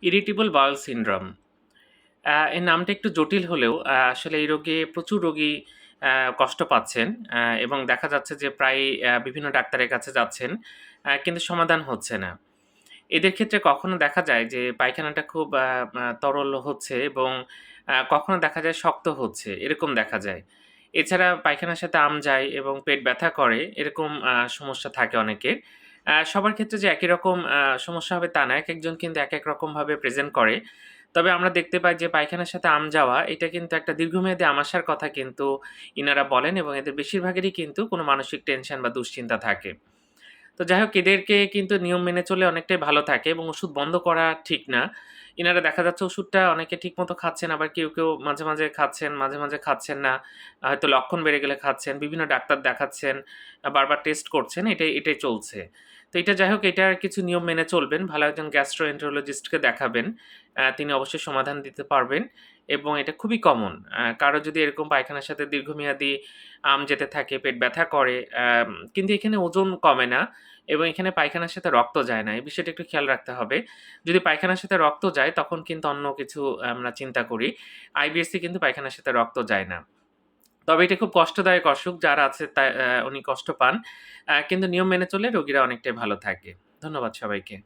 Irritable bowel syndrome. এর নামটা একটু জটিল হলেও আসলে এই রোগে প্রচুর রোগী আ কষ্ট পাচ্ছেন এবং দেখা যাচ্ছে যে প্রায়ই বিভিন্ন ডাক্তারের কাছে যাচ্ছেন। কিন্তু সমাধান হচ্ছে না। এদের ক্ষেত্রে কখনো দেখা যায় যে পায়খানাটা খুব আ আ তরল হচ্ছে এবং কখনো দেখা যায় শক্ত হচ্ছে, এরকম দেখা যায়। এছাড়া পায়খানার সাথে আম যায় এবং পেট ব্যথা করে, এরকম সমস্যা থাকে অনেকের। সবার ক্ষেত্রে যে একই রকম সমস্যা হবে তা না। একেকজন কিন্তু একেক রকমভাবে প্রেজেন্ট করে। তবে আমরা দেখতে পাই যে পায়খানার সাথে আম যাওয়া, এটা কিন্তু একটা দীর্ঘমেয়াদী আমাশার কথা কিন্তু ইনারা বলেন এবং এদের বেশিরভাগেরই কিন্তু কোনো মানসিক টেনশন বা দুশ্চিন্তা থাকে। তো যাই হোক এদেরকে কিন্তু নিয়ম মেনে চললে অনেকটাই ভালো থাকে এবং ওষুধ বন্ধ করা ঠিক না। ইনারা দেখা যাচ্ছে ওষুধটা অনেকে ঠিকমতো খাচ্ছেন, আবার কেউ মাঝে, মাঝে খাচ্ছেন, মাঝে, মাঝে খাচ্ছেন না। হয়তো লক্ষণ বেড়ে গেলে খাচ্ছেন, বিভিন্ন ডাক্তার দেখাচ্ছেন, বারবার টেস্ট করছেন। এটাই চলছে। তো এটা যাই হোক এটার কিছু নিয়ম মেনে চলবেন। ভালো একজন গ্যাস্ট্রোএন্টারোলজিস্ট কে দেখাবেন। তিনি অবশ্যই সমাধান দিতে পারবেন এবং এটা খুবই কমন। কারো যদি এরকম পায়খানার সাথে দীর্ঘমেয়াদী যেতে থাকে, পেট ব্যথা করে, কিন্তু এখানে ওজন কমে না। এবং এখানে পায়খানার সাথে রক্ত যায় না। এই বিষয়টা একটু খেয়াল রাখতে হবে। যদি পায়খানার সাথে রক্ত যায় তখন কিন্তু অন্য কিছু আমরা চিন্তা করি। IBS-এ কিন্তু পায়খানার সাথে রক্ত যায় না। তবে এটা খুব কষ্টদায়ক অসুখ। যার আছে তা উনি কষ্ট পান। কিন্তু নিয়ম মেনে চললে রোগীরা অনেকটাই ভালো থাকে। ধন্যবাদ সবাইকে।